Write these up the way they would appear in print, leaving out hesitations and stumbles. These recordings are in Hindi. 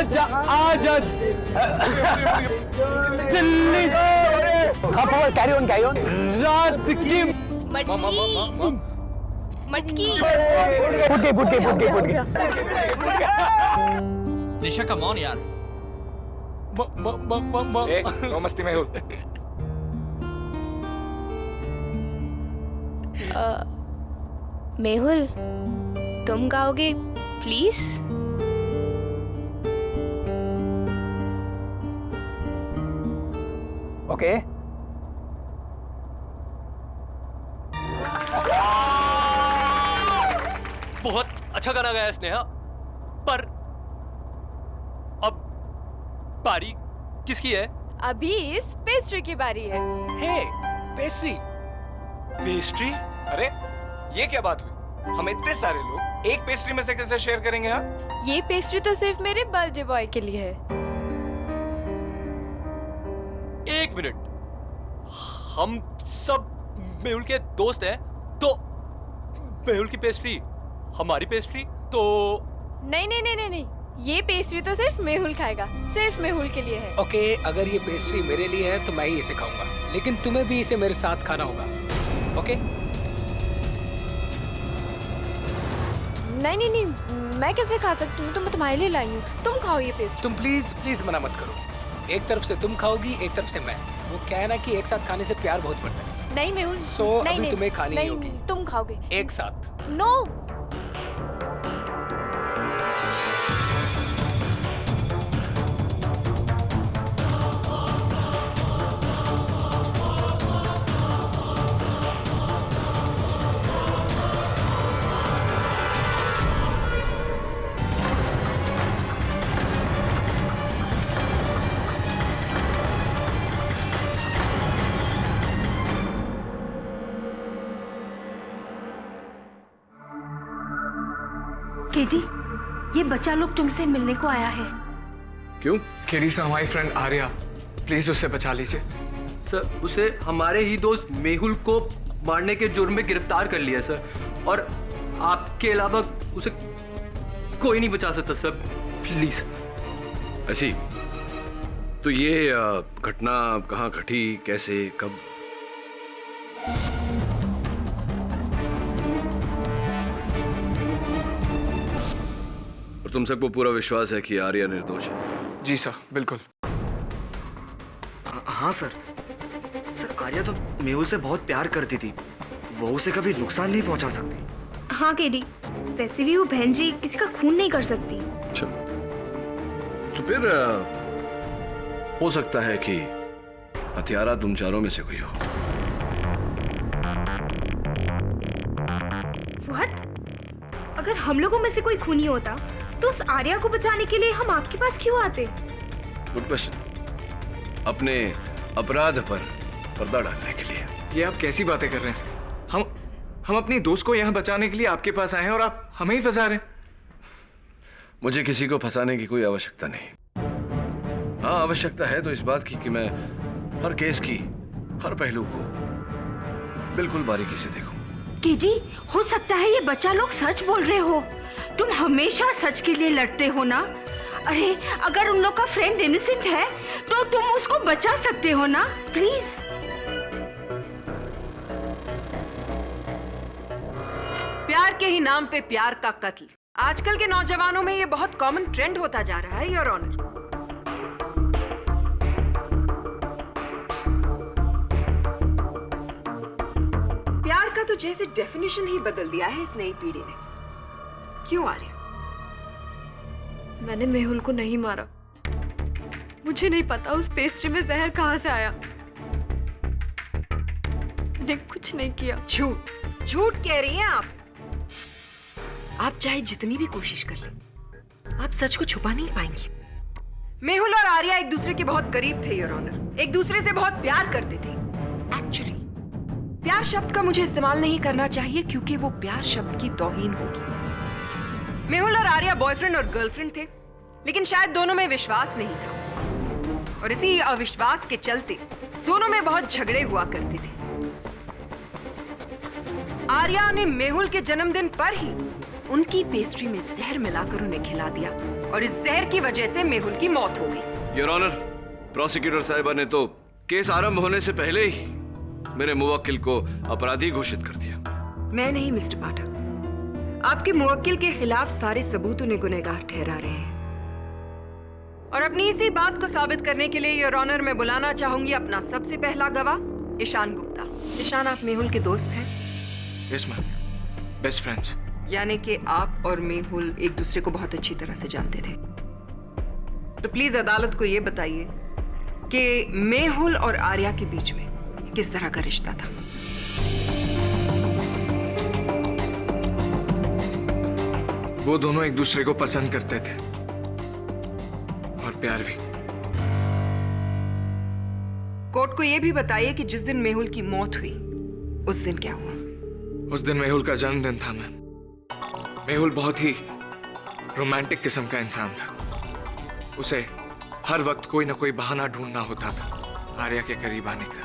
आजा आजा दिल्ली कैरी ऑन रात की मटकी पुट गई निशा कम ऑन यार। नो मस्ती मेहुल। मेहुल तुम गाओगे प्लीज? ओके बहुत अच्छा गाना गाया स्नेहा, पर अब बारी किसकी है? अभी इस पेस्ट्री की बारी है। हे, पेस्ट्री। पेस्ट्री? अरे ये क्या बात हुई? हम इतने सारे लोग एक पेस्ट्री में से कैसे शेयर करेंगे? हाँ, ये पेस्ट्री तो सिर्फ मेरे बर्थडे बॉय के लिए है। एक मिनट, हम सब मेहुल के दोस्त हैं, तो मेहुल की पेस्ट्री हमारी पेस्ट्री तो नहीं नहीं नहीं नहीं नहीं, ये पेस्ट्री तो सिर्फ मेहुल खाएगा, सिर्फ मेहुल के लिए है। ओके, अगर ये पेस्ट्री मेरे लिए है तो मैं ही इसे खाऊंगा, लेकिन तुम्हें भी इसे मेरे साथ खाना होगा। ओके? नहीं नहीं नहीं, मैं कैसे खा सकती हूँ? तो मैं तुम्हारे लिए लाई हूँ, तुम खाओ ये पेस्ट्री। तुम प्लीज प्लीज मना मत करो। एक तरफ से तुम खाओगी, एक तरफ से मैं। वो क्या है ना कि एक साथ खाने से प्यार बहुत बढ़ता है। नहीं मेहुल, अभी नहीं, तुम्हें खानी ही होगी। तुम खाओगे एक साथ। नो। केटी, ये बच्चा लोग तुमसे मिलने को आया है। क्यों? केडी से हमारी फ्रेंड आर्या, प्लीज उससे बचा लीजिए। सर, उसे हमारे ही दोस्त मेहुल को मारने के जुर्म में गिरफ्तार कर लिया सर, और आपके अलावा उसे कोई नहीं बचा सकता सर, प्लीज। ऐसी तो ये घटना कहाँ घटी, कैसे, कब? और तुम सबको पूरा विश्वास है कि आर्या निर्दोष है? जी सर, बिल्कुल। हाँ सर, आर्या तो मेहुल से बहुत प्यार करती थी, वो उसे कभी नुकसान नहीं पहुंचा सकती। हाँ केडी, वैसे भी वो बहन जी किसी का खून नहीं कर सकती। अच्छा, तो फिर हो सकता है कि हत्यारा तुम चारों में से कोई हो। व्हाट? अगर हम लोगों में से कोई खूनी होता तो उस आर्या को बचाने के लिए हम आपके पास क्यों आते? Good question. अपने अपराध पर पर्दा डालने के लिए। ये आप कैसी बातें कर रहे हैं सर? हम अपनी दोस्त को यहाँ बचाने के लिए आपके पास आए हैं और आप हमें ही फंसा रहे हैं। मुझे किसी को फंसाने की कोई आवश्यकता नहीं। हाँ, आवश्यकता है तो इस बात की कि मैं हर केस की हर पहलू को बिल्कुल बारीकी से देखूं। केडी, हो सकता है ये बच्चा लोग सच बोल रहे हो। तुम हमेशा सच के लिए लड़ते हो ना। अरे, अगर उन लोग का फ्रेंड इनोसेंट है तो तुम उसको बचा सकते हो ना, प्लीज। प्यार के ही नाम पे प्यार का कत्ल आजकल के नौजवानों में ये बहुत कॉमन ट्रेंड होता जा रहा है, योर ऑनर। प्यार का तो जैसे डेफिनेशन ही बदल दिया है इस नई पीढ़ी ने। क्यों आर्या? मैंने मेहुल को नहीं मारा। मुझे नहीं पता उस पेस्ट्री में जहर कहाँ से आया। मैंने कुछ नहीं किया। झूठ झूठ कह रही हैं आप। आप चाहे जितनी भी कोशिश कर लें, आप सच को छुपा नहीं पाएंगी। मेहुल और आर्या एक दूसरे के बहुत करीब थे, योर ऑनर। एक दूसरे से बहुत प्यार करते थे। एक्चुअली प्यार शब्द का मुझे इस्तेमाल नहीं करना चाहिए क्योंकि वो प्यार शब्द की तौहीन होगी। मेहुल और आर्या बॉयफ्रेंड और गर्लफ्रेंड थे, लेकिन शायद दोनों में विश्वास नहीं था और इसी अविश्वास के चलते दोनों में बहुत झगड़े हुआ करते थे। आर्या ने मेहुल के जन्मदिन पर ही उनकी पेस्ट्री में जहर मिलाकर उन्हें खिला दिया और इस जहर की वजह से मेहुल की मौत हो गई। योर ऑनर, प्रोसिक्यूटर साहिबा ने तो केस आरंभ होने से पहले ही मेरे मुवक्किल को अपराधी घोषित कर दिया। मैं नहीं मिस्टर पाठक, आपके मुवक्किल के खिलाफ सारे सबूत उन्हें गुनहगार ठहरा रहे हैं। और अपनी इसी बात को साबित करने के लिए योर ऑनर मैं बुलाना चाहूंगी अपना सबसे पहला गवाह ईशान गुप्ता। ईशान, आप मेहुल के दोस्त हैं? Yes ma'am, best friends. यानी कि आप और मेहुल एक दूसरे को बहुत अच्छी तरह से जानते थे। तो प्लीज अदालत को यह बताइए कि मेहुल और आर्या के बीच में किस तरह का रिश्ता था। वो दोनों एक दूसरे को पसंद करते थे और प्यार भी। कोर्ट को यह भी बताइए कि जिस दिन मेहुल की मौत हुई उस दिन क्या हुआ। उस दिन मेहुल का जन्मदिन था मैम। मेहुल बहुत ही रोमांटिक किस्म का इंसान था। उसे हर वक्त कोई ना कोई बहाना ढूंढना होता था आर्या के करीब आने का,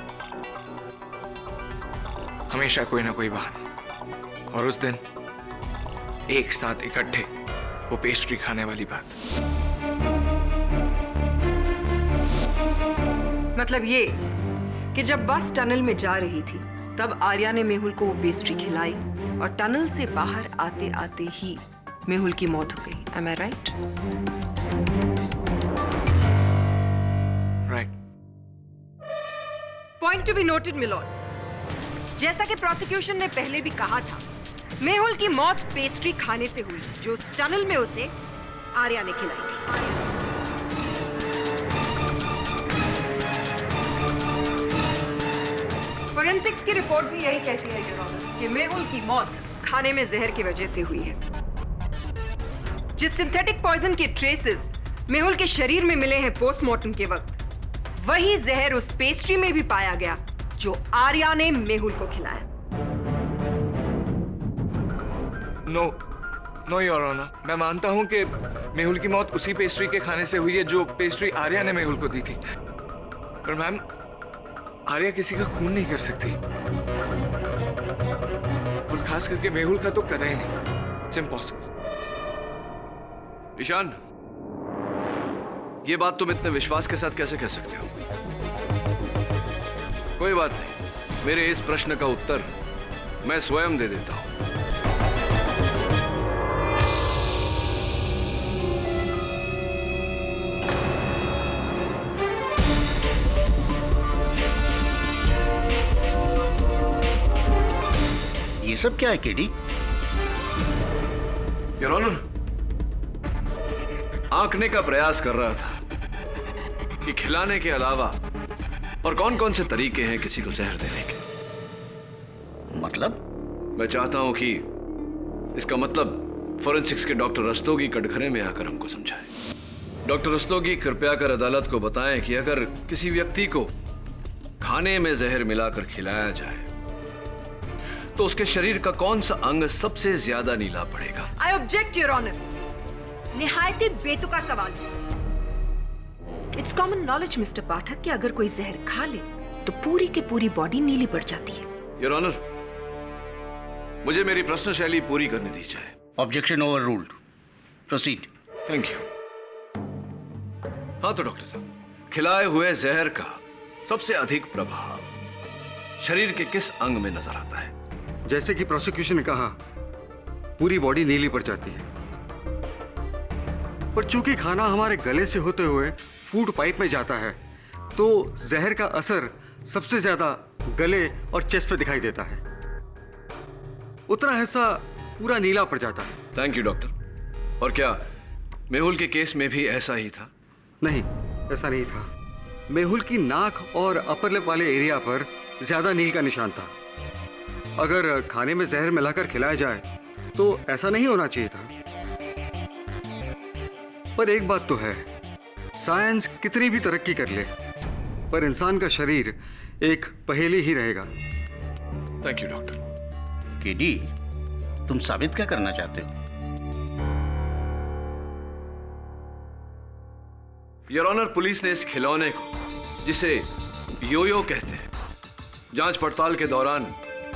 हमेशा कोई ना कोई बहाना। और उस दिन एक साथ इकट्ठे वो पेस्ट्री खाने वाली बात। मतलब ये कि जब बस टनल में जा रही थी तब आर्या ने मेहुल को वो पेस्ट्री खिलाई और टनल से बाहर आते आते ही मेहुल की मौत हो गई। Am I right? Right. Point to be noted, milord. जैसा कि प्रोसिक्यूशन ने पहले भी कहा था, मेहुल की मौत पेस्ट्री खाने से हुई जो उस टनल में उसे आर्या ने खिलाई थी। फोरेंसिक्स की रिपोर्ट भी यही कहती है योर ऑनर कि मेहुल की मौत खाने में जहर की वजह से हुई है। जिस सिंथेटिक पॉइजन के ट्रेसेस मेहुल के शरीर में मिले हैं पोस्टमार्टम के वक्त, वही जहर उस पेस्ट्री में भी पाया गया जो आर्या ने मेहुल को खिलाया। नो योर ऑनर, मैं मानता हूं कि मेहुल की मौत उसी पेस्ट्री के खाने से हुई है जो पेस्ट्री आर्या ने मेहुल को दी थी। पर मैम, आर्या किसी का खून नहीं कर सकती, और खास करके मेहुल का तो कतई नहीं। It's impossible. ईशान, ये बात तुम इतने विश्वास के साथ कैसे कह सकते हो? कोई बात नहीं, मेरे इस प्रश्न का उत्तर मैं स्वयं दे देता हूं। ये सब क्या है केडी? योर ऑनर, आंकने का प्रयास कर रहा था कि खिलाने के अलावा और कौन कौन से तरीके हैं किसी को जहर देने के। मतलब? मैं चाहता हूं कि इसका मतलब फोरेंसिक्स के डॉक्टर रस्तोगी कटघरे में आकर हमको समझाएं। डॉक्टर रस्तोगी, कृपया कर अदालत को बताएं कि अगर किसी व्यक्ति को खाने में जहर मिलाकर खिलाया जाए तो उसके शरीर का कौन सा अंग सबसे ज्यादा नीला पड़ेगा? I object your honour. निहायत ही बेतुका सवाल। It's common knowledge mister Pathak कि अगर कोई जहर खा ले तो पूरी की पूरी बॉडी नीली पड़ जाती है। योर ऑनर, मुझे मेरी प्रश्न शैली पूरी करने दीजिए। Objection over ruled. Proceed. Thank you. हाँ तो डॉक्टर साहब, खिलाए हुए जहर का सबसे अधिक प्रभाव शरीर के किस अंग में नजर आता है? जैसे कि प्रोसिक्यूशन ने कहा, पूरी बॉडी नीली पड़ जाती है, पर चूंकि खाना हमारे गले से होते हुए फूड पाइप में जाता है तो जहर का असर सबसे ज्यादा गले और चेस्ट पे दिखाई देता है। उतना हिस्सा पूरा नीला पड़ जाता है। Thank you doctor. और क्या मेहुल के केस में भी ऐसा ही था? नहीं, ऐसा नहीं था। मेहुल की नाक और अपर लिप वाले एरिया पर ज्यादा नील का निशान था। अगर खाने में जहर मिलाकर खिलाया जाए तो ऐसा नहीं होना चाहिए था। पर एक बात तो है, साइंस कितनी भी तरक्की कर ले पर इंसान का शरीर एक पहेली ही रहेगा। Thank you doctor. केडी, तुम साबित क्या करना चाहते हो? योर ऑनर, पुलिस ने इस खिलौने को, जिसे योयो कहते हैं, जांच पड़ताल के दौरान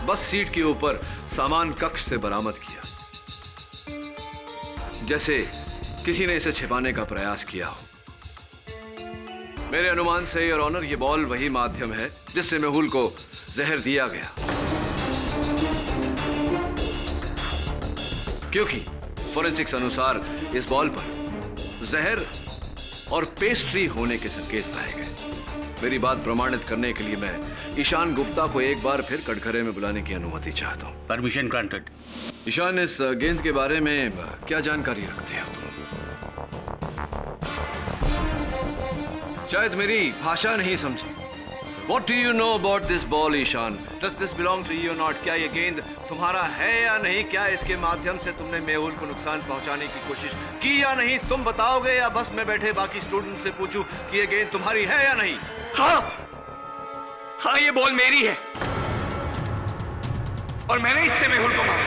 बस सीट के ऊपर सामान कक्ष से बरामद किया। जैसे किसी ने इसे छिपाने का प्रयास किया हो। मेरे अनुमान से योर ऑनर ये बॉल वही माध्यम है जिससे मेहुल को जहर दिया गया, क्योंकि फोरेंसिक्स अनुसार इस बॉल पर जहर और पेस्ट्री होने के संकेत पाए गए। मेरी बात प्रमाणित करने के लिए मैं ईशान गुप्ता को एक बार फिर कटघरे में बुलाने की अनुमति चाहता हूँ। Permission granted. ईशान, इस गेंद के बारे में क्या जानकारी रखते हो तुम? शायद मेरी भाषा नहीं समझी। What do you know about this ball, Ishan? Does this belong to you or not? क्या ये गेंद तुम्हारा है या नहीं? क्या इसके माध्यम से तुमने मेहुल को नुकसान पहुंचाने की कोशिश की या नहीं? तुम बताओगे या बस मैं बैठे बाकी स्टूडेंट से पूछूं कि ये गेंद तुम्हारी है या नहीं? हाँ, ये बॉल मेरी है और मैंने इससे मेहुल को मारा।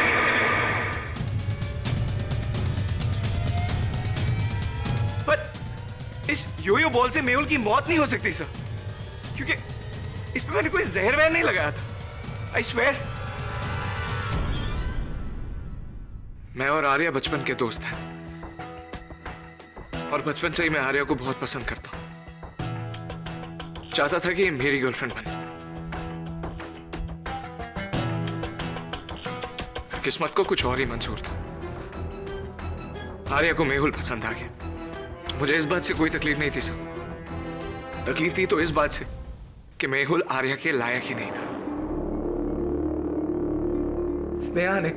पर इस योयो बॉल से मेहुल की मौत नहीं हो सकती सर, क्योंकि इस पे मैंने कोई जहर वहर नहीं लगाया था। I swear. मैं और आर्या बचपन के दोस्त हैं और बचपन से ही मैं आर्या को बहुत पसंद करता हूं। चाहता था कि ये मेरी गर्लफ्रेंड बने। किस्मत को कुछ और ही मंजूर था। आर्या को मेहुल पसंद आ गया। मुझे इस बात से कोई तकलीफ नहीं थी सर। तकलीफ थी तो इस बात से कि मेहुल आर्या के लायक ही नहीं था। स्नेहा ने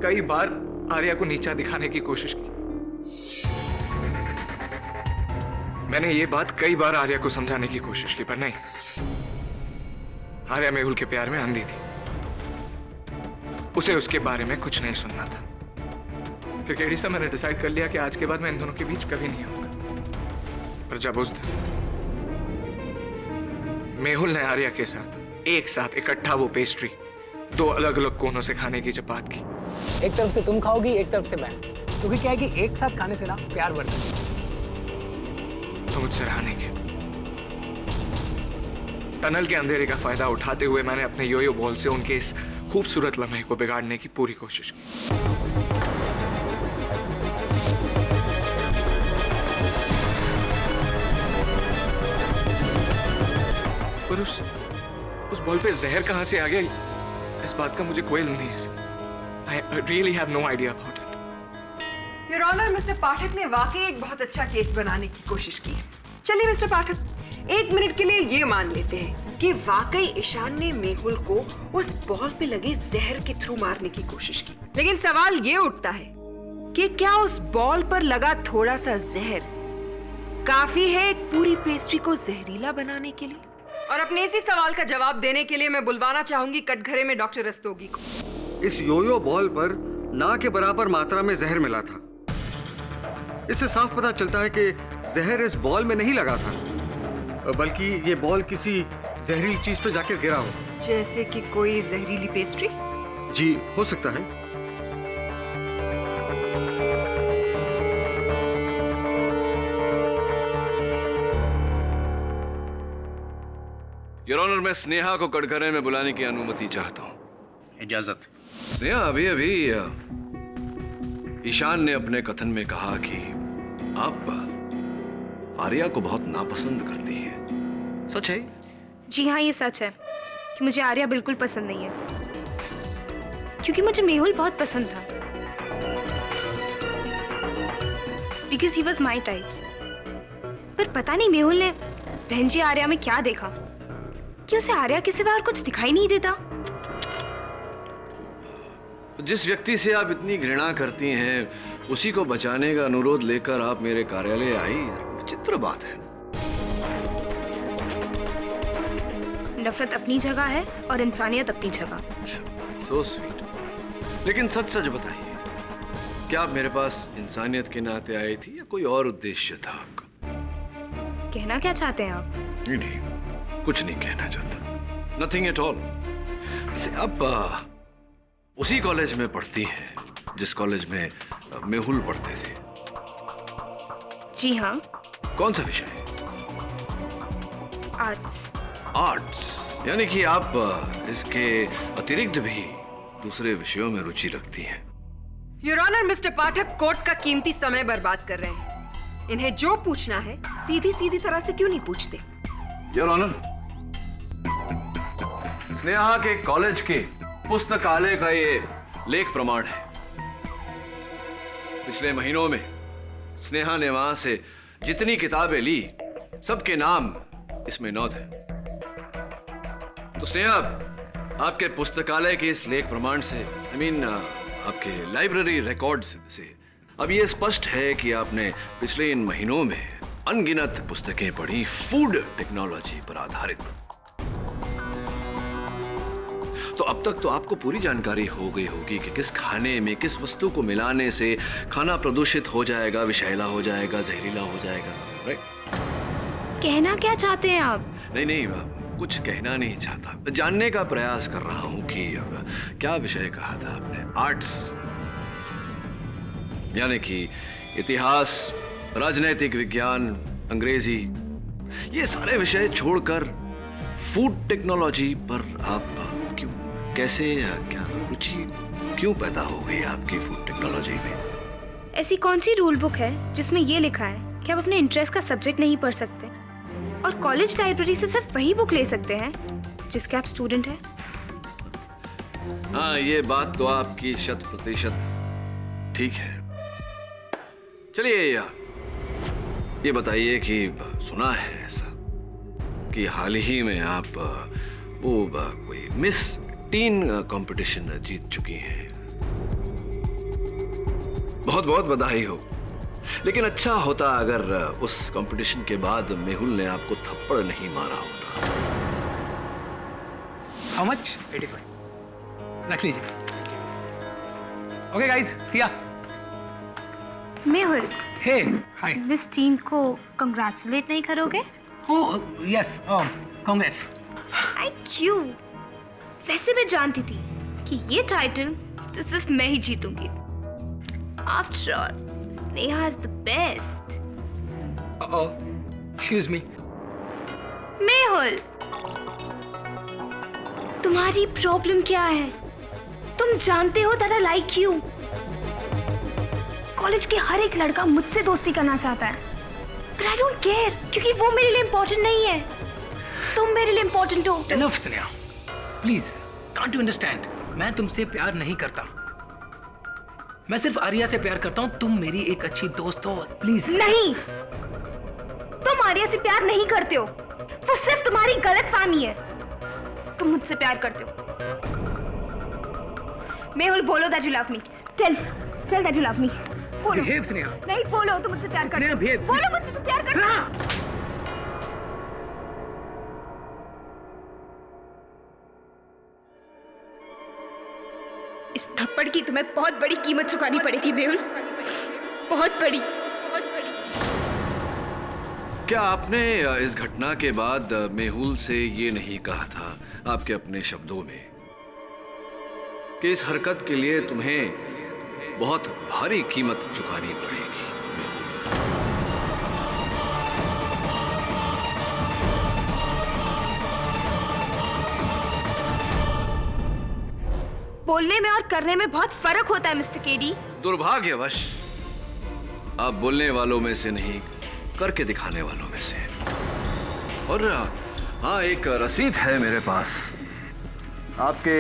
कई बार आर्या को नीचा दिखाने की कोशिश की। मैंने ये बात कई बार आर्या को समझाने की कोशिश की, पर नहीं। आर्या मेहुल के प्यार में अंधी थी। उसे उसके बारे में कुछ नहीं सुनना था। फिर केडी से मैंने डिसाइड कर लिया कि आज के बाद मैं इन दोनों के बीच कभी नहीं आऊंगा। पर जब उस दिन मेहुल ने आर्या के साथ एक साथ इकट्ठा वो पेस्ट्री दो अलग अलग कोनों से खाने की जब बात की, एक तरफ से तुम खाओगी, एक तरफ से मैं, क्योंकि क्या है कि एक साथ खाने से ना प्यार बढ़ता है। तो मुझसे रहा नहीं गया। टनल के अंधेरे का फायदा उठाते हुए मैंने अपने योयो बॉल से उनके इस खूबसूरत लम्हे को बिगाड़ने की पूरी कोशिश की। पर उस बॉल पे जहर कहां से आ गया, इस बात का मुझे कोई इल्म नहीं है sir. I really have no idea about it. Your honour, mister Pathak ने वाकई एक बहुत अच्छा केस बनाने की कोशिश की। चलिए मिस्टर पाठक, एक मिनट के लिए ये मान लेते हैं कि वाकई ईशान ने मेहुल को उस बॉल पे लगे जहर के थ्रू मारने की कोशिश की। लेकिन सवाल ये उठता है कि क्या उस बॉल पर लगा थोड़ा सा जहर काफी है एक पूरी पेस्ट्री को जहरीला बनाने के लिए? और अपने इसी सवाल का जवाब देने के लिए मैं बुलवाना चाहूंगी कटघरे में डॉक्टर रस्तोगी को। इस योयो बॉल पर ना के बराबर मात्रा में जहर मिला था। इससे साफ पता चलता है कि जहर इस बॉल में नहीं लगा था, बल्कि ये बॉल किसी जहरीली चीज पे जाकर गिरा हो। जैसे कि कोई जहरीली पेस्ट्री? जी, हो सकता है। योर ऑनर, मैं स्नेहा को कटघरे में बुलाने की अनुमति चाहता हूं। इजाजत। स्नेहा, अभी ईशान ने अपने कथन में कहा कि आप आर्या को बहुत नापसंद करती हैं। सच है? जी हाँ, ये सच है कि मुझे आर्या बिल्कुल पसंद नहीं है, क्योंकि मुझे मेहुल बहुत पसंद था। Because he was my types. पर पता नहीं मेहुल ने बहन जी आर्या में क्या देखा कि उसे आर्या के सिवा और कुछ दिखाई नहीं देता। जिस व्यक्ति से आप इतनी घृणा करती हैं, उसी को बचाने का अनुरोध लेकर आप मेरे कार्यालय आई, विचित्र बात है। नफरत अपनी जगह है और इंसानियत अपनी जगह। So sweet. लेकिन सच सच बताइए, क्या आप मेरे पास इंसानियत के नाते आई थी या कोई और उद्देश्य था आपका? कहना क्या चाहते हैं आप? नहीं, कुछ नहीं कहना चाहता। Nothing at all. वैसे आप उसी कॉलेज में पढ़ती हैं जिस कॉलेज में मेहुल पढ़ते थे? जी हाँ। कौन सा विषय? आर्ट्स। आर्ट्स, यानी कि आप इसके अतिरिक्त भी दूसरे विषयों में रुचि रखती हैं। Your honour, mister Pathak court का कीमती समय बर्बाद कर रहे हैं। इन्हें जो पूछना है सीधी सीधी तरह से क्यों नहीं पूछते? योर ऑनर, स्नेहा के कॉलेज के पुस्तकालय का ये लेख प्रमाण है। पिछले महीनों में स्नेहा ने वहां से जितनी किताबें ली, सबके नाम इसमें नोट है। तो स्नेहा, आपके पुस्तकालय के इस लेख प्रमाण से, आपके लाइब्रेरी रिकॉर्ड्स से अब ये स्पष्ट है कि आपने पिछले इन महीनों में अनगिनत पुस्तकें पढ़ी फूड टेक्नोलॉजी पर आधारित। तो अब तक तो आपको पूरी जानकारी हो गई होगी कि किस खाने में किस वस्तु को मिलाने से खाना प्रदूषित हो जाएगा, विषैला हो जाएगा, जहरीला हो जाएगा, राइट? कहना क्या चाहते हैं आप? नहीं, कुछ कहना नहीं चाहता, जानने का प्रयास कर रहा हूं कि अब क्या विषय कहा था आपने? आर्ट्स, यानी कि इतिहास, राजनैतिक विज्ञान, अंग्रेजी, ये सारे विषय छोड़कर फूड टेक्नोलॉजी पर आप क्यों, कैसे, क्या रुचि क्यों पैदा हो गई आपकी फूड टेक्नोलॉजी में? ऐसी कौन सी रूल बुक है जिसमें ये लिखा है कि आप अपने इंटरेस्ट का सब्जेक्ट नहीं पढ़ सकते और कॉलेज लाइब्रेरी से सिर्फ वही बुक ले सकते हैं जिसके आप स्टूडेंट हैं? हाँ, ये बात तो आपकी 100% ठीक है। चलिए ये बताइए कि सुना है ऐसा कि हाल ही में आप कोई मिस टीन कंपटीशन जीत चुकी हैं। बहुत बहुत बधाई हो। लेकिन अच्छा होता अगर उस कंपटीशन के बाद मेहुल ने आपको थप्पड़ नहीं मारा होता। How much? 85। रख लीजिए। ओके गाइस, सी या। मेहुल, हे, हाय। मिस टीन को कंग्रेचुलेट नहीं करोगे? Oh yes, congrats. आई क्यों? वैसे मैं जानती थी कि ये टाइटल तो सिर्फ मैं ही जीतूंगी। After all, Sneha is the best. Excuse me. Mehul, तुम्हारी प्रॉब्लम क्या है? तुम जानते हो that I like you. College के हर एक लड़का मुझसे दोस्ती करना चाहता है, but I don't care, क्योंकि वो मेरे लिए इम्पोर्टेंट नहीं है। तुम मेरे लिए इम्पोर्टेंट हो। Enough, Sneha. Please, can't you understand? मैं तुमसे प्यार नहीं करता। मैं सिर्फ आर्या से प्यार करता हूँ। तुम मेरी एक अच्छी दोस्त हो, प्लीज। नहीं, तुम आर्या से प्यार नहीं करते हो। वो सिर्फ तुम्हारी गलतफहमी है। तुम मुझसे प्यार करते हो। मेहुल, बोलो that you love me. Tell that you love me. बोलो। Behave, स्नेहा। नहीं, बोलो तुम मुझसे प्यार करते हो। behave. बोलो मुझसे प्यार करते हो। इस थप्पड़ की तुम्हें बहुत बड़ी कीमत चुकानी पड़ेगी मेहुल, बहुत बड़ी। क्या आपने इस घटना के बाद मेहुल से ये नहीं कहा था आपके अपने शब्दों में कि इस हरकत के लिए तुम्हें बहुत भारी कीमत चुकानी पड़ेगी? बोलने में और करने में बहुत फर्क होता है मिस्टर केडी। दुर्भाग्यवश आप बोलने वालों में से नहीं, करके दिखाने वालों में से। और हाँ, एक रसीद है मेरे पास। आपके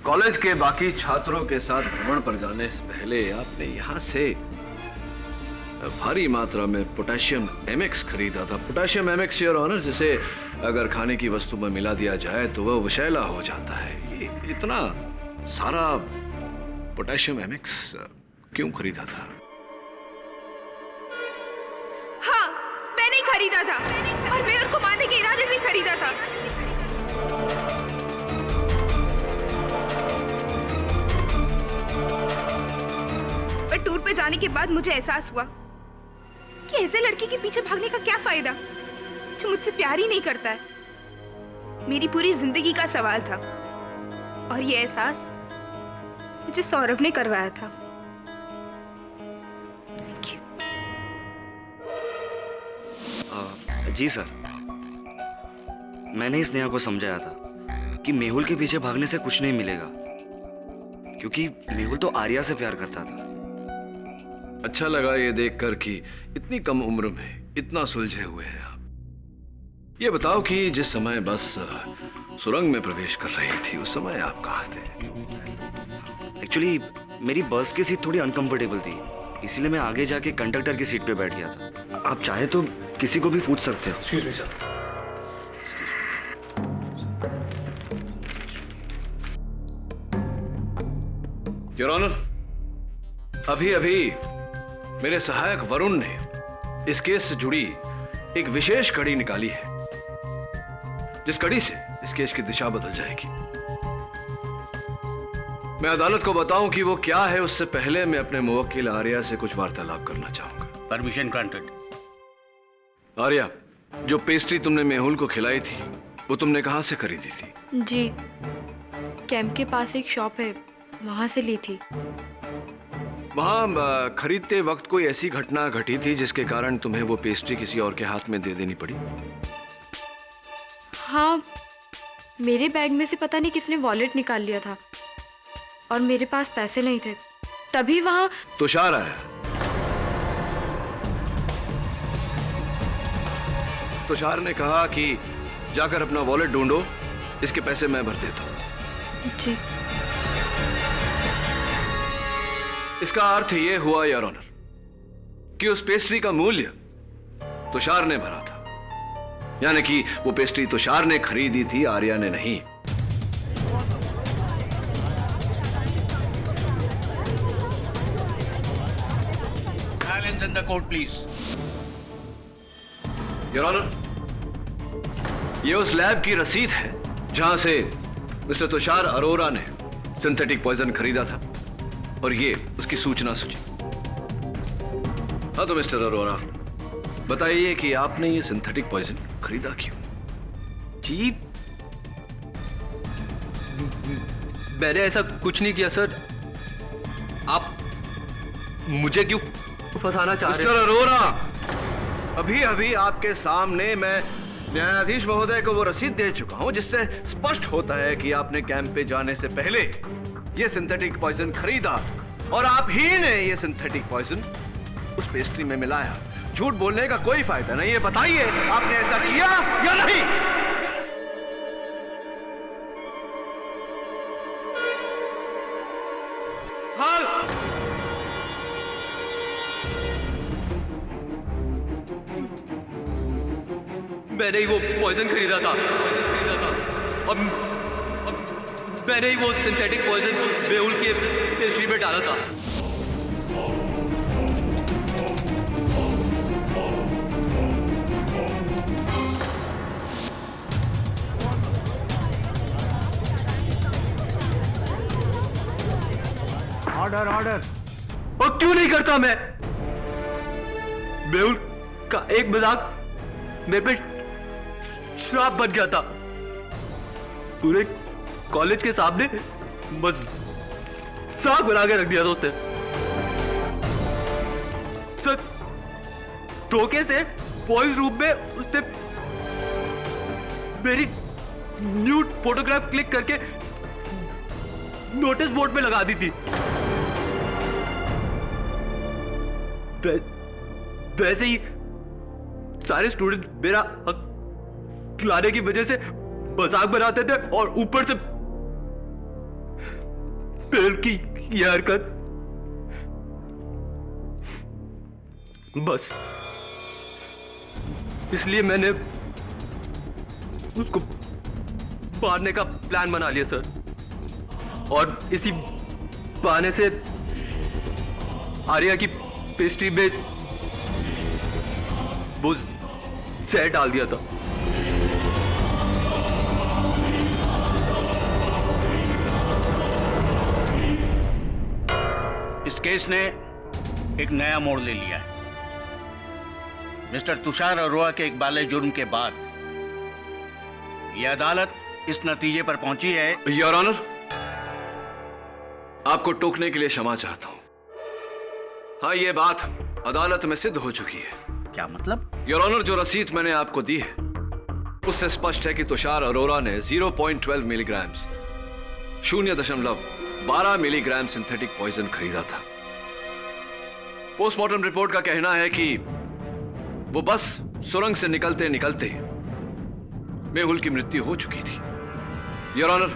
कॉलेज के बाकी छात्रों के साथ भ्रमण पर जाने से पहले आपने यहां से भारी मात्रा में पोटेशियम एमएक्स खरीदा था। पोटेशियम एमएक्स, योर ऑनर, जिसे अगर खाने की वस्तु में मिला दिया जाए तो वह विषैला हो जाता है। इतना सारा पोटेशियम एमएक्स क्यों खरीदा था? हाँ, मैंने ही खरीदा था और मैं उनको मारने के इरादे से खरीदा था। पर टूर पे जाने के बाद मुझे एहसास हुआ कि ऐसे लड़के के पीछे भागने का क्या फायदा जो मुझसे प्यार ही नहीं करता है। मेरी पूरी जिंदगी का सवाल था और ये एहसास मुझे सौरभ ने करवाया था। जी सर, मैंने ही स्नेहा को समझाया था कि मेहुल के पीछे भागने से कुछ नहीं मिलेगा। क्योंकि मेहुल तो आर्या से प्यार करता था। अच्छा लगा ये देखकर कि इतनी कम उम्र में इतना सुलझे हुए हैं आप। ये बताओ कि जिस समय बस सुरंग में प्रवेश कर रही थी उस समय आप कहाँ थे? एक्चुअली मेरी बस की सीट थोड़ी अनकंफर्टेबल थी, इसलिए मैं आगे जाके कंडक्टर की सीट पे बैठ गया था। आप चाहे तो किसी को भी पूछ सकते हो। Excuse me sir. Your honour, अभी अभी मेरे सहायक वरुण ने इस केस से जुड़ी एक विशेष कड़ी निकाली है, जिस कड़ी से इस केस की दिशा बदल जाएगी। मैं अदालत को बताऊं कि वो क्या है, उससे पहले मैं अपने मुवक्किल आर्या से कुछ वार्तालाप करना चाहूंगा। Permission granted. आर्या, जो पेस्ट्री तुमने मेहुल को खिलाई थी वो तुमने कहां से खरीदी थी? जी, कैंप के पास एक शॉप है, वहां से ली थी। वहां खरीदते वक्त कोई ऐसी घटना घटी थी जिसके कारण तुम्हें वो पेस्ट्री किसी और के हाथ में दे देनी पड़ी? हाँ, मेरे बैग में से पता नहीं किसने वॉलेट निकाल लिया था और मेरे पास पैसे नहीं थे, तभी वहां तुषार आया। तुषार ने कहा कि जाकर अपना वॉलेट ढूंढो, इसके पैसे मैं भर देता हूं। जी। इसका अर्थ यह हुआ योर ऑनर कि उस पेस्ट्री का मूल्य तुषार ने भरा था, यानी कि वो पेस्ट्री तुषार ने खरीदी थी, आर्या ने नहीं। Silence in the court, please. Your honour, ये उस लैब की रसीद है जहां से मिस्टर तुषार अरोरा ने सिंथेटिक पॉइजन खरीदा था, और ये उसकी सूचना सूची। हाँ तो मिस्टर अरोरा, बताइए कि आपने ये सिंथेटिक पॉइजन खरीदा क्यों? जी, मैंने ऐसा कुछ नहीं किया सर। आप मुझे क्यों फंसाना चाह रहे हैं? मिस्टर अरोरा, अभी अभी आपके सामने मैं न्यायाधीश महोदय को वो रसीद दे चुका हूं जिससे स्पष्ट होता है कि आपने कैंप पे जाने से पहले ये सिंथेटिक पॉइजन खरीदा, और आप ही ने ये सिंथेटिक पॉइजन उस पेस्ट्री में मिलाया। झूठ बोलने का कोई फायदा नहीं है, बताइए आपने ऐसा किया या नहीं? हाँ, मैंने ही वो पॉइजन खरीदा था, अब मैंने ही वो सिंथेटिक पॉइजन मेहुल के पेस्ट्री में डाला था। Order order. और क्यों नहीं करता मैं? मेहुल का एक मजाक मेरे पे श्राप बन गया था। पूरे कॉलेज के सामने मजाक बना के रख दिया था उसने। सर, धोखे से बॉयज रूम में उसने मेरी न्यूड फोटोग्राफ क्लिक करके नोटिस बोर्ड में लगा दी थी। वैसे ही सारे स्टूडेंट मेरा हक खिलाने की वजह से मजाक बनाते थे, और ऊपर से मेहुल की ये हरकत, बस इसलिए मैंने उसको मारने का प्लान बना लिया सर, और इसी बहाने से आर्या की पेस्ट्री में वो जहर डाल दिया था। इस केस ने एक नया मोड़ ले लिया है। मिस्टर तुषार अरोरा के इकबाले जुर्म के बाद यह अदालत इस नतीजे पर पहुंची है। योर ऑनर, आपको टोकने के लिए क्षमा चाहता हूं। हाँ, यह बात अदालत में सिद्ध हो चुकी है। क्या मतलब? योर ऑनर, जो रसीद मैंने आपको दी है उससे स्पष्ट है कि तुषार अरोरा ने 0.12 मिलीग्राम्स 0.12 12 मिलीग्राम सिंथेटिक पॉइजन खरीदा था। पोस्टमार्टम रिपोर्ट का कहना है कि वो बस सुरंग से निकलते निकलते मेहुल की मृत्यु हो चुकी थी। Your honour,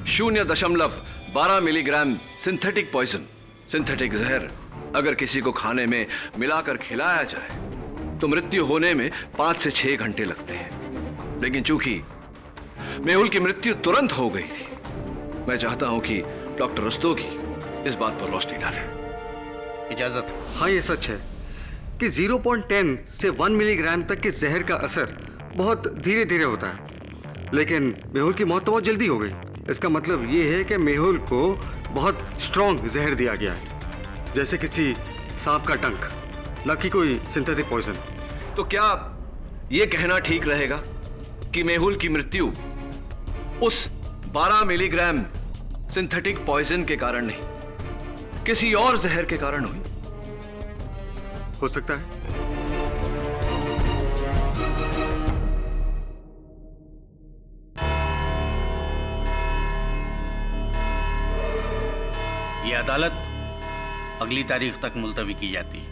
0.12 milligram synthetic poison, synthetic जहर अगर किसी को खाने में मिलाकर खिलाया जाए तो मृत्यु होने में 5 से 6 घंटे लगते हैं। लेकिन चूंकि मेहुल की मृत्यु तुरंत हो गई थी, मैं चाहता हूं कि डॉक्टर रस्तोगी इस बात पर रोशनी डालें। इजाजत। हाँ, ये सच है कि 0.10 से 1 मिलीग्राम तक के जहर का असर बहुत धीरे धीरे होता है, लेकिन मेहुल की मौत तो बहुत जल्दी हो गई। इसका मतलब ये है कि मेहुल को बहुत स्ट्रॉन्ग जहर दिया गया है, जैसे किसी सांप का डंक, न कि कोई सिंथेटिक पॉइजन। तो क्या यह कहना ठीक रहेगा कि मेहुल की मृत्यु उस 12 मिलीग्राम सिंथेटिक पॉइजन के कारण नहीं, किसी और जहर के कारण हुई? हो सकता है। यह अदालत अगली तारीख तक मुलतवी की जाती है।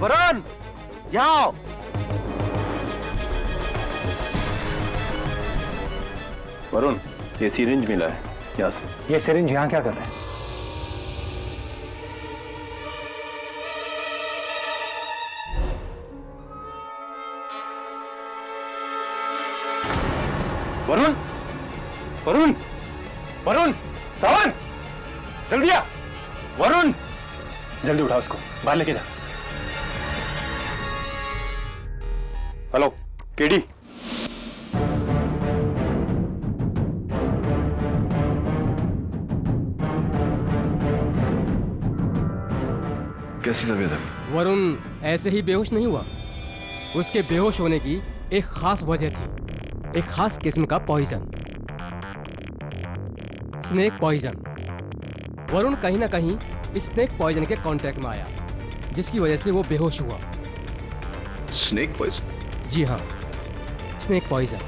वरुण, यहाँ आओ। वरुण, ये सिरिंज मिला है यहाँ से। ये सिरिंज यहाँ क्या कर रहे हैं? वरुण, वरुण, वरुण, सावन, जल्दी आ। वरुण, जल्दी उठा उसको, बाहर लेके जा। Hello KD. कैसी तबीयत है? वरुण ऐसे ही बेहोश नहीं हुआ। उसके बेहोश होने की एक खास वजह थी, एक खास किस्म का पॉइजन, स्नेक पॉइजन। वरुण कहीं ना कहीं स्नेक पॉइजन के कांटेक्ट में आया, जिसकी वजह से वो बेहोश हुआ। Snake poison? जी हाँ, स्नेक पॉइजन।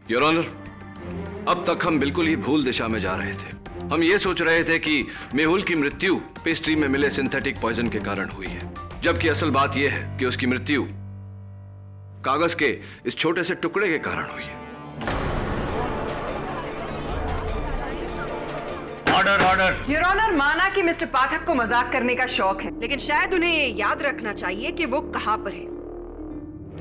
योर ऑनर, अब तक हम बिल्कुल ही भूल दिशा में जा रहे थे। हम ये सोच रहे थे कि मेहुल की मृत्यु पेस्ट्री में मिले सिंथेटिक पॉइजन के कारण हुई है, जबकि असल बात यह है कि उसकी मृत्यु कागज के इस छोटे से टुकड़े के कारण हुई है। Order, order. योर ऑनर, माना कि मिस्टर पाठक को मजाक करने का शौक है, लेकिन शायद उन्हें ये याद रखना चाहिए कि वो कहां पर है।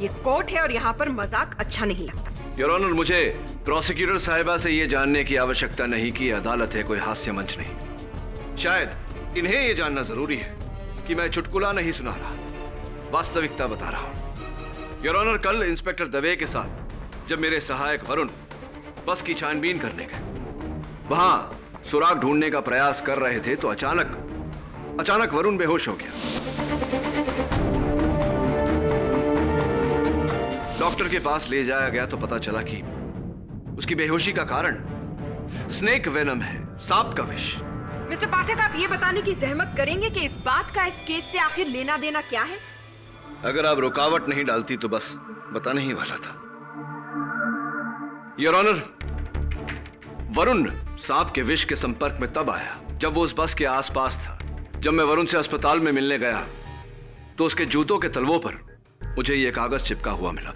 ये कोर्ट है और यहाँ पर मजाक अच्छा नहीं लगता। योर ऑनर, मुझे प्रोसिक्यूटर साहिबा से यह जानने की आवश्यकता नहीं कि अदालत है कोई हास्य मंच नहीं। शायद इन्हें यह जानना जरूरी है कि मैं चुटकुला नहीं सुना रहा, वास्तविकता बता रहा हूं। योर ऑनर, कल इंस्पेक्टर दवे के साथ जब मेरे सहायक वरुण बस की छानबीन करने गए, वहां सुराग ढूंढने का प्रयास कर रहे थे तो अचानक वरुण बेहोश हो गया। डॉक्टर के पास ले जाया गया तो पता चला कि उसकी बेहोशी का कारण स्नेक वेनम है, सांप का विष। मिस्टर पाठक, आप ये बताने की जहमत करेंगे कि इस बात का इस केस से आखिर लेना देना क्या है? अगर आप रुकावट नहीं डालती तो बस बताने ही वाला था। योर ऑनर, वरुण सांप के विष के संपर्क में तब आया जब वो उस बस के आसपास था। जब मैं वरुण से अस्पताल में मिलने गया तो उसके जूतों के तलवों पर मुझे यह कागज चिपका हुआ मिला।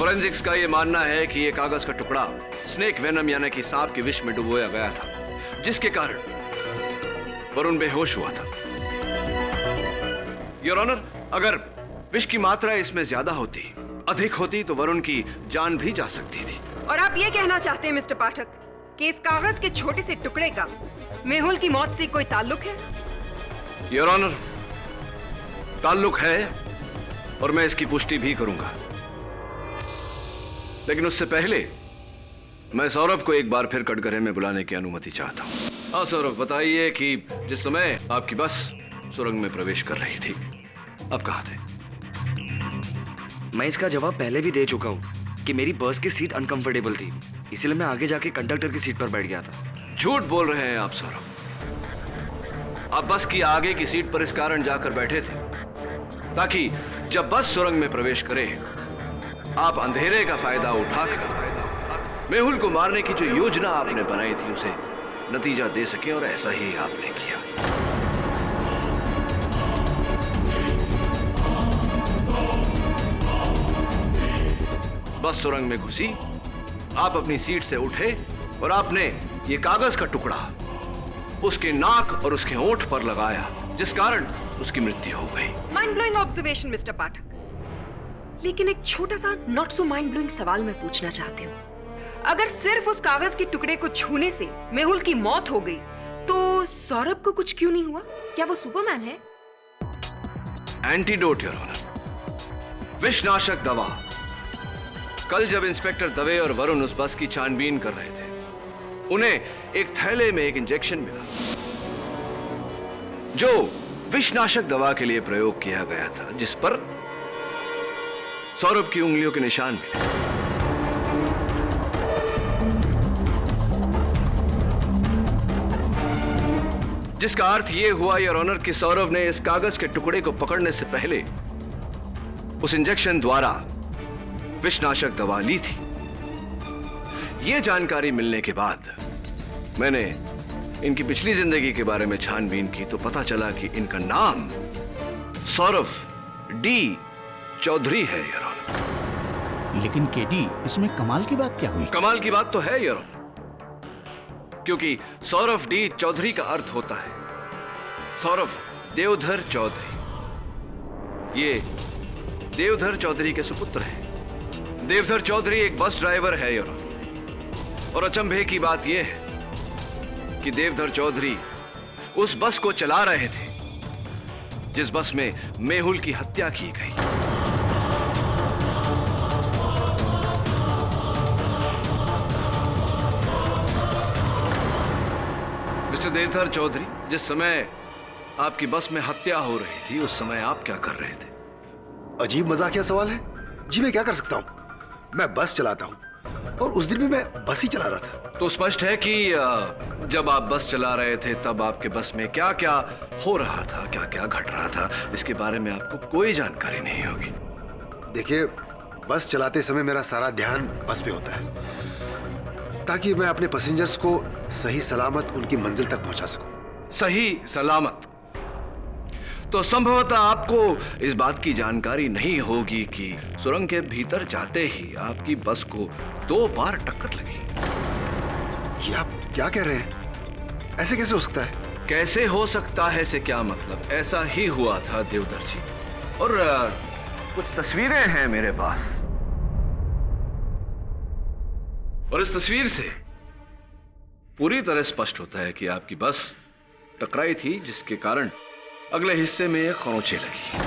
फोरेंसिक्स का यह मानना है कि यह कागज का टुकड़ा स्नेक वेनम यानी कि सांप के विष में डुबोया गया था, जिसके कारण वरुण बेहोश हुआ था। योर ऑनर, अगर विष की मात्रा इसमें ज्यादा होती, अधिक होती, तो वरुण की जान भी जा सकती थी। और आप ये कहना चाहते हैं मिस्टर पाठक कि इस कागज के छोटे से टुकड़े का मेहुल की मौत से कोई ताल्लुक है? योर ऑनर, ताल्लुक है और मैं इसकी पुष्टि भी करूंगा, लेकिन उससे पहले मैं सौरभ को एक बार फिर कटघरे में बुलाने की अनुमति चाहता हूं। हाँ सौरभ, बताइए कि जिस समय आपकी बस सुरंग में प्रवेश कर रही थी, आप कहाँ थे? मैं इसका जवाब पहले भी दे चुका हूँ कि मेरी बस की सीट अनकंफर्टेबल थी, इसलिए मैं आगे जाके कंडक्टर की सीट पर बैठ गया था। झूठ बोल रहे हैं आप सौरभ। आप बस की आगे की सीट पर इस कारण जाकर बैठे थे ताकि जब बस सुरंग में प्रवेश करे, आप अंधेरे का फायदा उठाकर मेहुल को मारने की जो योजना आपने बनाई थी उसे नतीजा दे सके, और ऐसा ही आपने किया। बस सुरंग में घुसी, आप अपनी सीट से उठे और आपने ये कागज का टुकड़ा उसके नाक और उसके होंठ पर लगाया, जिस कारण उसकी मृत्यु हो गई। माइंड ब्लोइंग ऑब्जर्वेशन मिस्टर पाठक, लेकिन एक छोटा सा नॉट सो माइंड ब्लोइंग सवाल मैं पूछना चाहती हूँ। अगर सिर्फ उस कागज के टुकड़े को छूने से मेहुल की मौत हो गई, तो सौरभ को कुछ क्यों नहीं हुआ? क्या वो सुपरमैन है? एंटीडोट योर ऑनर, विषनाशक दवा। कल जब इंस्पेक्टर दवे और वरुण उस बस की छानबीन कर रहे थे, उन्हें एक थैले में एक इंजेक्शन मिला जो विषनाशक दवा के लिए प्रयोग किया गया था, जिस पर सौरभ की उंगलियों के निशान मिले। जिसका अर्थ यह हुआ योर ऑनर कि सौरभ ने इस कागज के टुकड़े को पकड़ने से पहले उस इंजेक्शन द्वारा विषनाशक दवा ली थी। यह जानकारी मिलने के बाद मैंने इनकी पिछली जिंदगी के बारे में छानबीन की, तो पता चला कि इनका नाम सौरभ डी चौधरी है योर ऑनर। लेकिन केडी, इसमें कमाल की बात क्या हुई? कमाल की बात तो है योर ऑनर, क्योंकि सौरभ डी चौधरी का अर्थ होता है सौरभ देवधर चौधरी। ये देवधर चौधरी के सुपुत्र हैं। देवधर चौधरी एक बस ड्राइवर है योर ऑनर, और अचंभे की बात यह है कि देवधर चौधरी उस बस को चला रहे थे जिस बस में मेहुल की हत्या की गई। मिस्टर देवधर चौधरी, जिस समय आपकी बस में हत्या हो रही थी, उस समय आप क्या कर रहे थे? अजीब मजाकिया सवाल है जी। मैं क्या कर सकता हूं? मैं बस चलाता हूं, और उस दिन भी मैं बस ही चला रहा था। तो स्पष्ट है कि जब आप बस चला रहे थे तब आपके बस में क्या क्या हो रहा था, क्या क्या घट रहा था, इसके बारे में आपको कोई जानकारी नहीं होगी। देखिए, बस चलाते समय मेरा सारा ध्यान बस पे होता है ताकि मैं अपने पैसेंजर्स को सही सलामत उनकी मंजिल तक पहुंचा सकूं। सही सलामत? तो संभवतः आपको इस बात की जानकारी नहीं होगी कि सुरंग के भीतर जाते ही आपकी बस को 2 बार टक्कर लगी। ये आप क्या कह रहे हैं? ऐसे कैसे हो सकता है? कैसे हो सकता है से क्या मतलब? ऐसा ही हुआ था देवधर जी, और कुछ तस्वीरें हैं मेरे पास, और इस तस्वीर से पूरी तरह स्पष्ट होता है कि आपकी बस टकराई थी, जिसके कारण अगले हिस्से में खरोंचें लगी।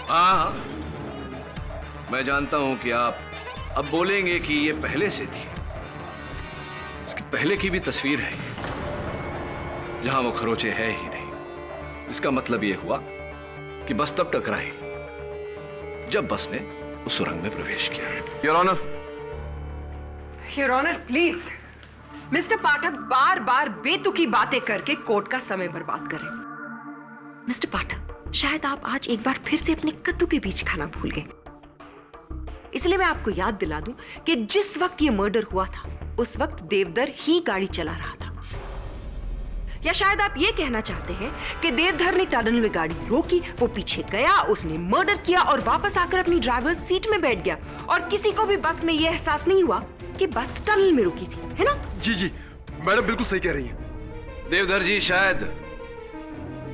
हाँ, मैं जानता हूं कि आप अब बोलेंगे कि ये पहले से थी। इसकी पहले की भी तस्वीर है जहां वो खरोंचे है ही नहीं। इसका मतलब यह हुआ कि बस तब टकराई जब बस ने उस सुरंग में प्रवेश किया। Your honour, your honour please, mister Pathak बार बार बेतुकी बातें करके कोर्ट का समय बर्बाद करें। मिस्टर पाठक, शायद आप आज एक बार फिर से अपने कद्दू के बीज खाना भूल गए, इसलिए मैं आपको याद दिला दूं कि जिस वक्त ये मर्डर हुआ था उस वक्त देवधर ही गाड़ी चला रहा था। या शायद आप ये कहना चाहते हैं कि देवधर ने टनल में गाड़ी रोकी, वो पीछे गया, उसने मर्डर किया और वापस आकर अपनी ड्राइवर सीट में बैठ गया और किसी को भी बस में ये एहसास नहीं हुआ कि बस टनल में रुकी थी, है ना? जी जी, मैडम बिल्कुल सही कह रही हैं। देवधर जी, शायद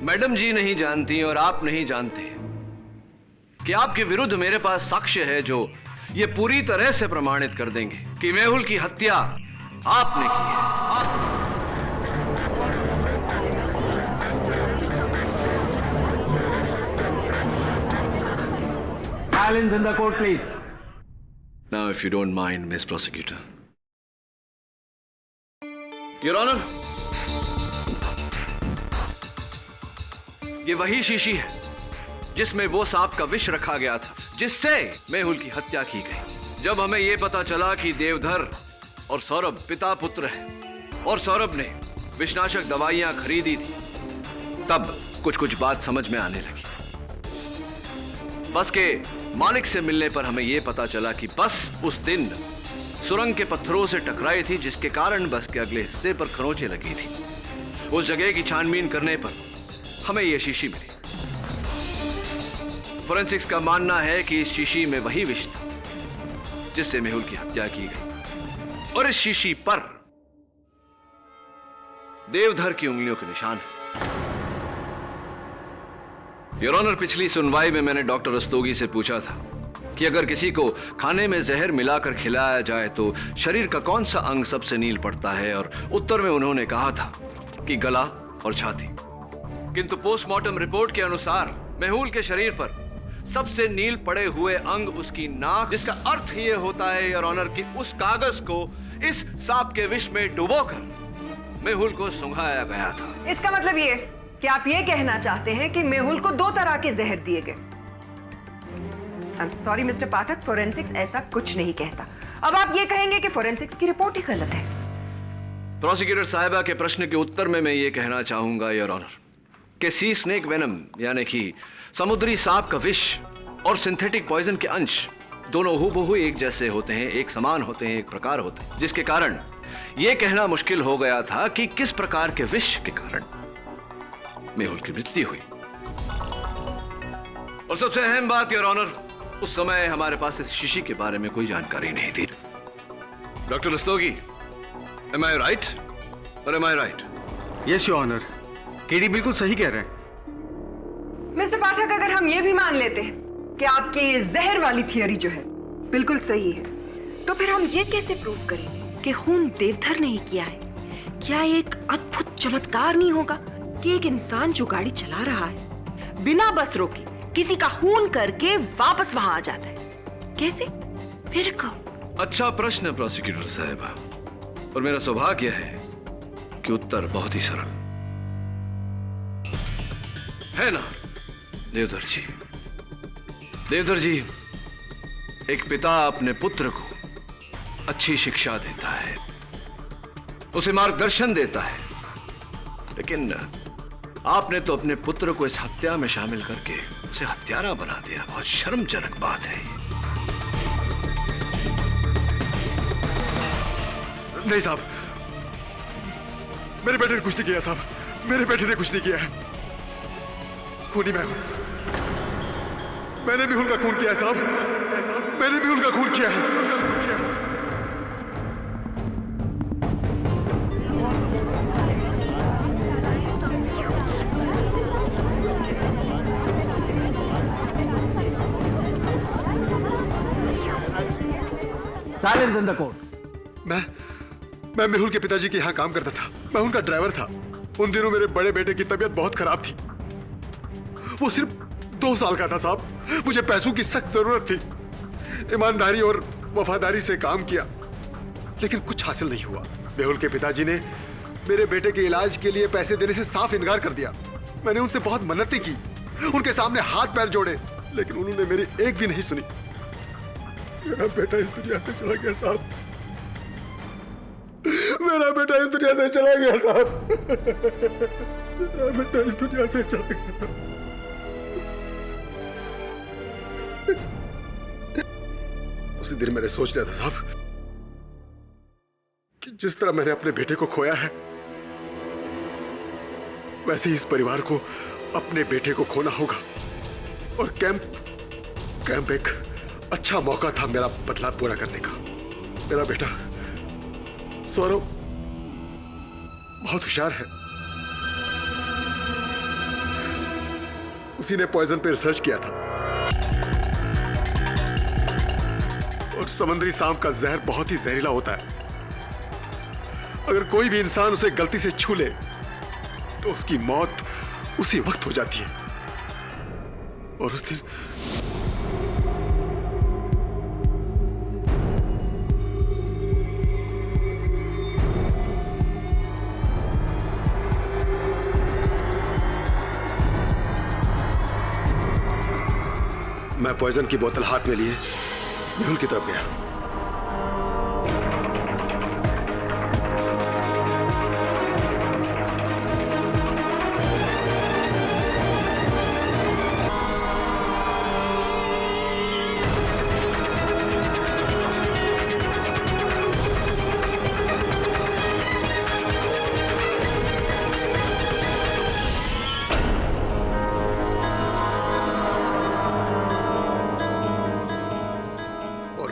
मैडम जी नहीं जानती और आप नहीं जानते कि आपके विरुद्ध मेरे पास साक्ष्य है जो ये पूरी तरह से प्रमाणित कर देंगे कि मेहुल की हत्या आपने की है। Silence in the court, please. Now, if you don't mind, Miss Prosecutor. Your Honor, ये वही शीशी है जिसमें वो सांप का विष रखा गया था जिससे मेहुल की हत्या की गई। जब हमें यह पता चला कि देवधर और सौरभ पिता पुत्र हैं और सौरभ ने विषनाशक दवाइयां खरीदी थी, तब कुछ कुछ बात समझ में आने लगी। बस के मालिक से मिलने पर हमें यह पता चला कि बस उस दिन सुरंग के पत्थरों से टकराई थी, जिसके कारण बस के अगले हिस्से पर खरोंचें लगी थी। उस जगह की छानबीन करने पर हमें यह शीशी मिली। फोरेंसिक्स का मानना है कि इस शीशी में वही विष था जिससे मेहुल की हत्या की गई और इस शीशी पर देवधर की उंगलियों के निशान है। योर ऑनर, पिछली सुनवाई में मैंने डॉक्टर रस्तोगी से पूछा था कि अगर किसी को खाने में जहर मिलाकर खिलाया जाए तो शरीर का कौन सा अंग सबसे नील पड़ता है, और उत्तर में उन्होंने कहा था कि गला और छाती। किंतु पोस्टमार्टम रिपोर्ट के अनुसार मेहुल के शरीर पर सबसे नील पड़े हुए अंग उसकी नाक, जिसका अर्थ यह होता है योर ऑनर कि उस कागज को इस सांप के विष में डुबोकर मेहुल को सुंघाया गया था। इसका मतलब ये कि आप ये कहना चाहते हैं कि मेहुल को 2 तरह के जहर दिए गए। I am sorry mister Pathak, forensics ऐसा कुछ नहीं कहता। अब आप ये कहेंगे कि फोरेंसिक्स की रिपोर्ट ही गलत है। प्रोसिक्यूटर साहिबा के प्रश्न के उत्तर में मैं ये कहना चाहूंगा योर ऑनर कि सी स्नेक वेनम यानी कि समुद्री सांप का विष और सिंथेटिक पॉइजन के अंश दोनों हूबहू एक जैसे होते हैं, एक समान होते हैं, एक प्रकार होते हैं, जिसके कारण यह कहना मुश्किल हो गया था कि किस प्रकार के विष के कारण मेहुल की मृत्यु हुई। और सबसे अहम बात योर ऑनर, उस समय हमारे पास इस शीशी के बारे में कोई जानकारी नहीं थी। Doctor Rastogi, am I right or am I right? Yes your honour, KD बिल्कुल सही कह रहे हैं। मिस्टर पाठक, अगर हम ये भी मान लेते हैं कि आपकी जहर वाली थियरी जो है बिल्कुल सही है, तो फिर हम ये कैसे प्रूव करेंगे कि खून देवधर ने ही किया है? क्या एक अद्भुत चमत्कार नहीं होगा कि एक इंसान जो गाड़ी चला रहा है बिना बस रोके किसी का खून करके वापस वहां आ जाता है? कैसे? फिर कब? अच्छा प्रश्न प्रोसिक्यूटर साहिबा, और मेरा सौभाग्य है कि उत्तर बहुत ही सरल है ना देवधर जी। देवधर जी, एक पिता अपने पुत्र को अच्छी शिक्षा देता है, उसे मार्गदर्शन देता है, लेकिन आपने तो अपने पुत्र को इस हत्या में शामिल करके उसे हत्यारा बना दिया। बहुत शर्मजनक बात है। नहीं साहब, मेरे बेटे ने कुछ नहीं किया साहब, मेरे बेटे ने कुछ नहीं किया है। खूनी मैं हूं, मैंने मेहुल का खून किया है साहब, मैंने मेहुल का खून किया है। Silence in the court. मैं मेहुल के पिताजी के यहाँ काम करता था, मैं उनका ड्राइवर था। उन दिनों मेरे बड़े बेटे की तबीयत बहुत खराब थी, वो सिर्फ 2 साल का था साहब। मुझे पैसों की सख्त जरूरत थी, ईमानदारी और वफादारी से काम किया, लेकिन कुछ हासिल नहीं हुआ। मेहुल के पिताजी ने मेरे बेटे के इलाज के लिए पैसे देने से साफ इनकार कर दिया। मैंने उनसे बहुत मन्नतें की, उनके सामने हाथ पैर जोड़े, लेकिन उन्होंने मेरी एक भी नहीं सुनी। मेरा बेटा इस दुनिया से चला गया साहब, मेरा बेटा इस दुनिया से चला गया साहब, मेरा बेटा इस दुनिया से चला गया। उसी दिन मैंने सोच लिया था साहब कि जिस तरह मैंने अपने बेटे को खोया है, वैसे ही इस परिवार को अपने बेटे को खोना होगा। और कैंप एक अच्छा मौका था मेरा बदला पूरा करने का। मेरा बेटा सौरव बहुत होशियार है। उसी ने पॉइजन पे रिसर्च किया था और समुद्री सांप का जहर बहुत ही जहरीला होता है। अगर कोई भी इंसान उसे गलती से छू ले तो उसकी मौत उसी वक्त हो जाती है। और उस दिन मैं पॉइजन की बोतल हाथ में लिए मेहुल की तरफ गया।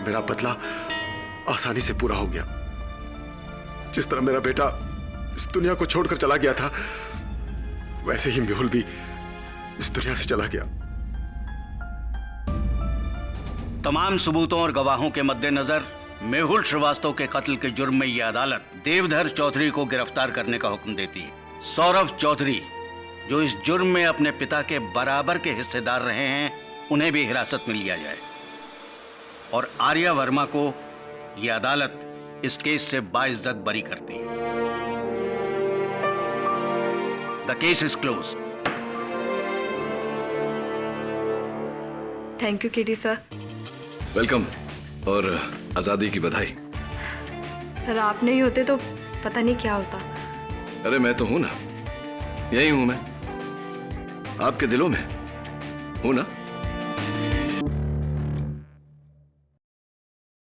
मेरा बदला आसानी से पूरा हो गया। जिस तरह मेरा बेटा इस दुनिया को छोड़कर चला गया था, वैसे ही मेहुल भी इस दुनिया से चला गया। तमाम सबूतों और गवाहों के मद्देनजर मेहुल श्रीवास्तव के कत्ल के जुर्म में यह अदालत देवधर चौधरी को गिरफ्तार करने का हुक्म देती है। सौरभ चौधरी, जो इस जुर्म में अपने पिता के बराबर के हिस्सेदार रहे हैं, उन्हें भी हिरासत में लिया जाए और आर्या वर्मा को यह अदालत इस केस से बाइज्जत बरी करती है। The case is close. Thank you KD sir. Welcome और आजादी की बधाई। सर आप नहीं होते तो पता नहीं क्या होता। अरे मैं तो हूं ना, यही हूं मैं, आपके दिलों में हूं ना।